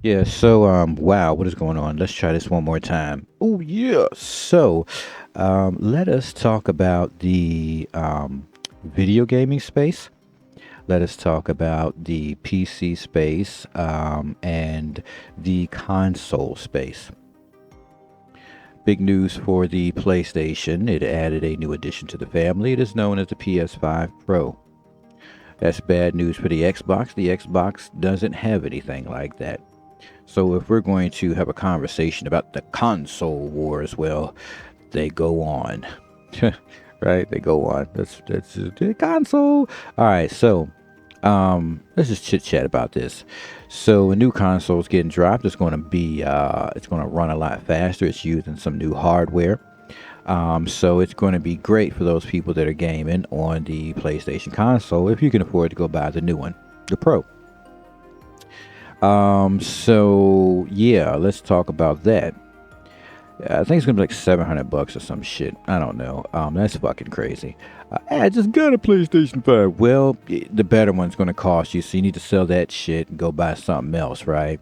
Yeah, so wow, what is going on? Let's try this one more time. Oh yeah. So, let us talk about the video gaming space. Let us talk about the PC space and the console space. Big news for the PlayStation. It added a new addition to the family. It is known as the PS5 Pro. That's bad news for the Xbox. The Xbox doesn't have anything like that. So if we're going to have a conversation about the console wars, well, they go on. Right? They go on. That's the console. All right, so let's just chit chat about this. So a new console is getting dropped. It's going to be it's going to run a lot faster. It's using some new hardware. So it's going to be great for those people that are gaming on the PlayStation console if you can afford to go buy the new one, the Pro. So yeah, let's talk about that. I think it's gonna be like 700 bucks or some shit. I don't know. That's fucking crazy. I just got a PlayStation 5. Well, the better one's gonna cost you, so you need to sell that shit and go buy something else, right?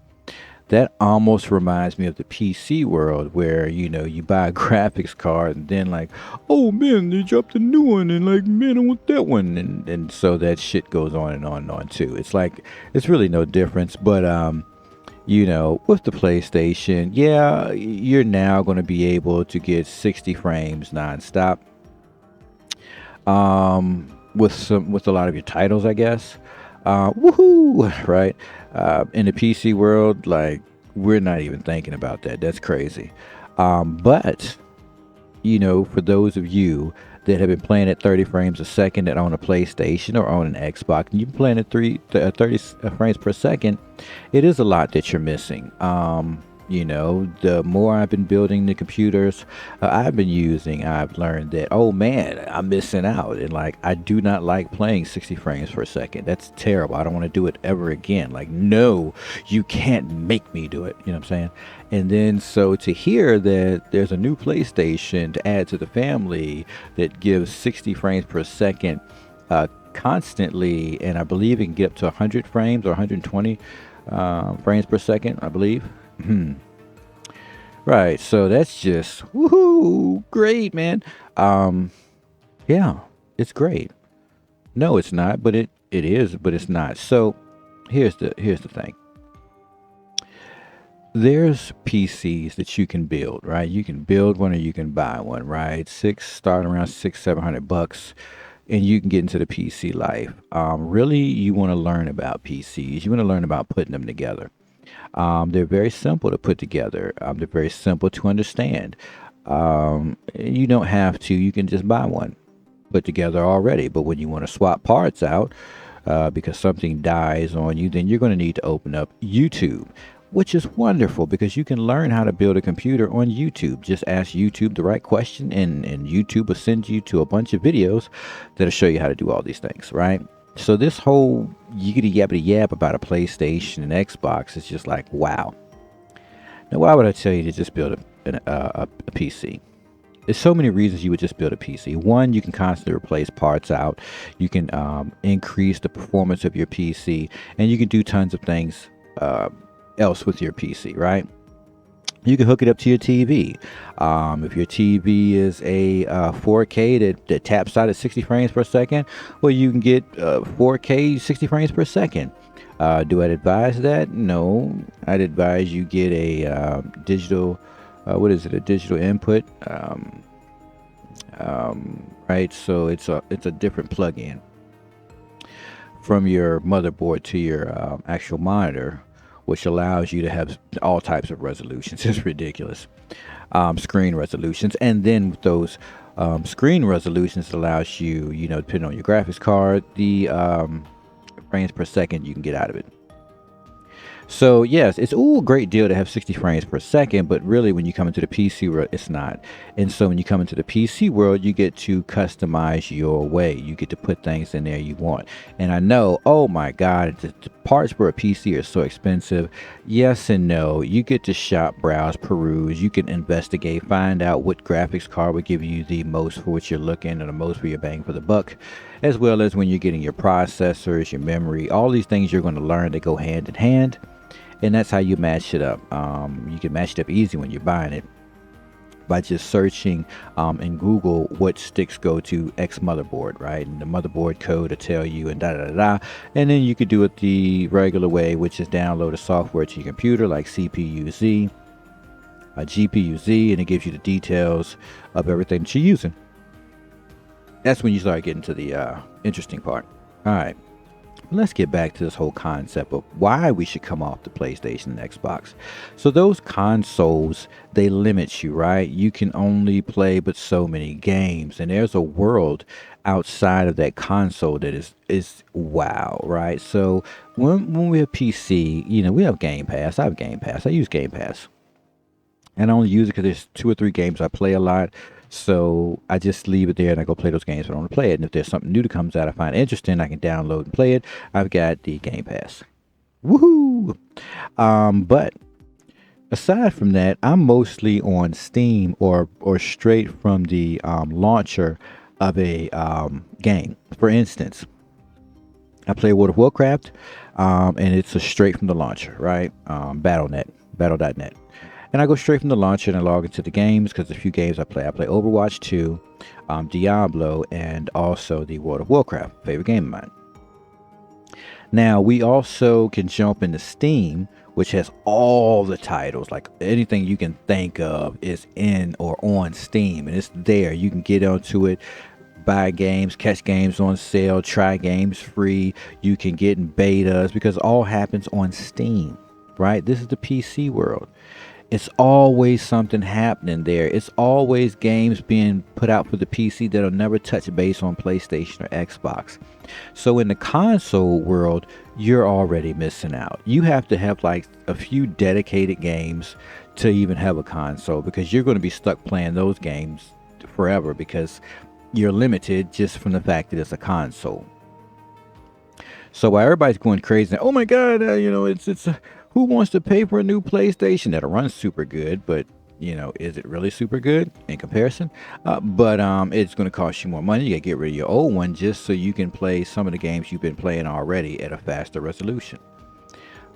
That almost reminds me of the PC world where, you buy a graphics card and then like, oh man, they dropped a new one and like, man, I want that one. And so that shit goes on and on and on too. It's like, it's really no difference. But, with the PlayStation, yeah, you're now going to be able to get 60 frames nonstop. With a lot of your titles, I guess. Woohoo! Right? In the PC world, like we're not even thinking about that. That's crazy. But for those of you that have been playing at 30 frames a second that own a PlayStation or own an Xbox, and you've been playing at 30 frames per second, it is a lot that you're missing. The more I've been building the computers I've been using, I've learned that, oh man, I'm missing out. And like, I do not like playing 60 frames per second. That's terrible. I don't want to do it ever again. Like, no, you can't make me do it. You know what I'm saying? And then, so to hear that there's a new PlayStation to add to the family that gives 60 frames per second constantly, and I believe it can get up to 100 frames or 120 frames per second, I believe. Right, so that's just woohoo, great, man. Um, yeah, it's great. No, it's not, but it is, but it's not. So here's the thing. There's PCs that you can build, right? You can build one or you can buy one, right? Starting around 700 bucks, and you can get into the PC life. Really, you want to learn about PCs. You want to learn about putting them together. They're very simple to put together. They're very simple to understand. You don't have to. You can just buy one put together already. But when you want to swap parts out because something dies on you, then you're going to need to open up YouTube, which is wonderful because you can learn how to build a computer on YouTube. Just ask YouTube the right question, and YouTube will send you to a bunch of videos that'll show you how to do all these things, right? So this whole yiggity yabbity yab about a PlayStation and Xbox is just like, wow. Now, why would I tell you to just build a PC? There's so many reasons you would just build a PC. One, you can constantly replace parts out. You can increase the performance of your PC, and you can do tons of things else with your PC, right? You can hook it up to your TV. If your TV is a 4K that taps out at 60 frames per second, well, you can get 4K 60 frames per second. Do I advise that? No, I'd advise you get a digital. What is it? A digital input. Right. So it's a different plug-in from your motherboard to your actual monitor, which allows you to have all types of resolutions. It's ridiculous. Screen resolutions. And then with those screen resolutions, it allows you, depending on your graphics card, the frames per second you can get out of it. So yes, it's a great deal to have 60 frames per second, but really when you come into the PC world, it's not. And so when you come into the PC world, you get to customize your way. You get to put things in there you want. And I know, oh my God, the parts for a PC are so expensive. Yes and no. You get to shop, browse, peruse. You can investigate, find out what graphics card would give you the most for what you're looking or the most for your bang for the buck, as well as when you're getting your processors, your memory, all these things you're going to learn that go hand in hand. and that's how you match it up. You can match it up easy when you're buying it by just searching in Google what sticks go to X motherboard, right? And the motherboard code will tell you, and da da da da. And then you could do it the regular way, which is download a software to your computer like CPU-Z, GPU-Z, and it gives you the details of everything that you're using. That's when you start getting to the interesting part. All right. Let's get back to this whole concept of why we should come off the PlayStation and Xbox. So those consoles, they limit you, right? You can only play but so many games, and there's a world outside of that console that is wow, right? So when we have PC, we have Game Pass. I have Game Pass. I use Game Pass, and I only use it because there's 2 or 3 games I play a lot. So I just leave it there and I go play those games. But I want to play it. And if there's something new that comes out I find interesting, I can download and play it. I've got the Game Pass. Woohoo! But aside from that, I'm mostly on Steam or straight from the launcher of a game. For instance, I play World of Warcraft, and it's a straight from the launcher, right? Battle.net. And I go straight from the launcher and I log into the games because there's a few games I play. I play Overwatch 2, Diablo, and also the World of Warcraft, favorite game of mine. Now, we also can jump into Steam, which has all the titles, like anything you can think of is in or on Steam, and it's there. You can get onto it, buy games, catch games on sale, try games free. You can get in betas because it all happens on Steam, right? This is the PC world. It's always something happening there. It's always games being put out for the PC that'll never touch base on PlayStation or Xbox. So in the console world, you're already missing out. You have to have like a few dedicated games to even have a console because you're going to be stuck playing those games forever because you're limited just from the fact that it's a console. So while everybody's going crazy, oh my God, it's who wants to pay for a new PlayStation that'll run super good, but is it really super good in comparison? But it's going to cost you more money. You got to get rid of your old one just so you can play some of the games you've been playing already at a faster resolution.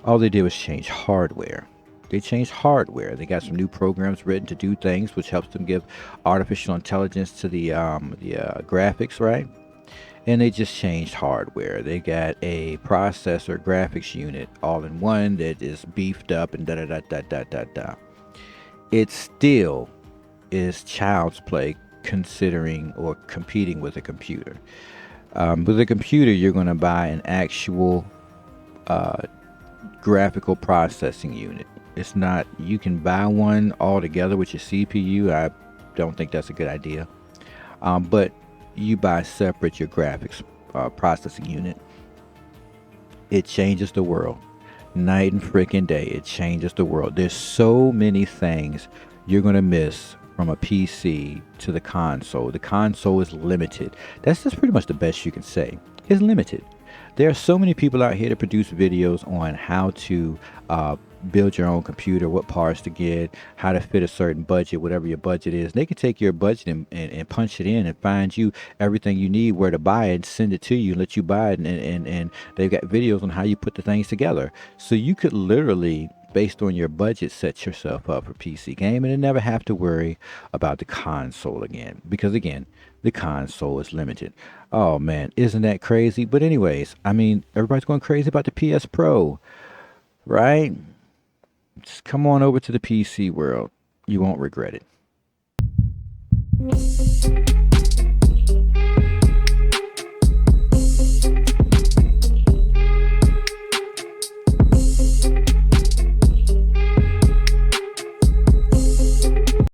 All they did was change hardware. They changed hardware. They got some new programs written to do things, which helps them give artificial intelligence to the graphics, right? And they just changed hardware. They got a processor graphics unit all in one that is beefed up and da da da da da da da. It still is child's play considering or competing with a computer. With a computer, you're going to buy an actual graphical processing unit. It's not, you can buy one all together with your CPU. I don't think that's a good idea. But you buy separate your graphics processing unit. It changes the world. Night and freaking day, it changes the world. There's so many things you're going to miss from a PC to the console. The console is limited. That's pretty much the best you can say. It's limited. There are so many people out here to produce videos on how to build your own computer, what parts to get, how to fit a certain budget, whatever your budget is. They can take your budget and punch it in and find you everything you need, where to buy it, and send it to you, and let you buy it. And they've got videos on how you put the things together. So you could literally, based on your budget, set yourself up for PC gaming and never have to worry about the console again. Because again, the console is limited. Oh man, isn't that crazy? But anyways, everybody's going crazy about the PS Pro, right? Just come on over to the PC world. You won't regret it.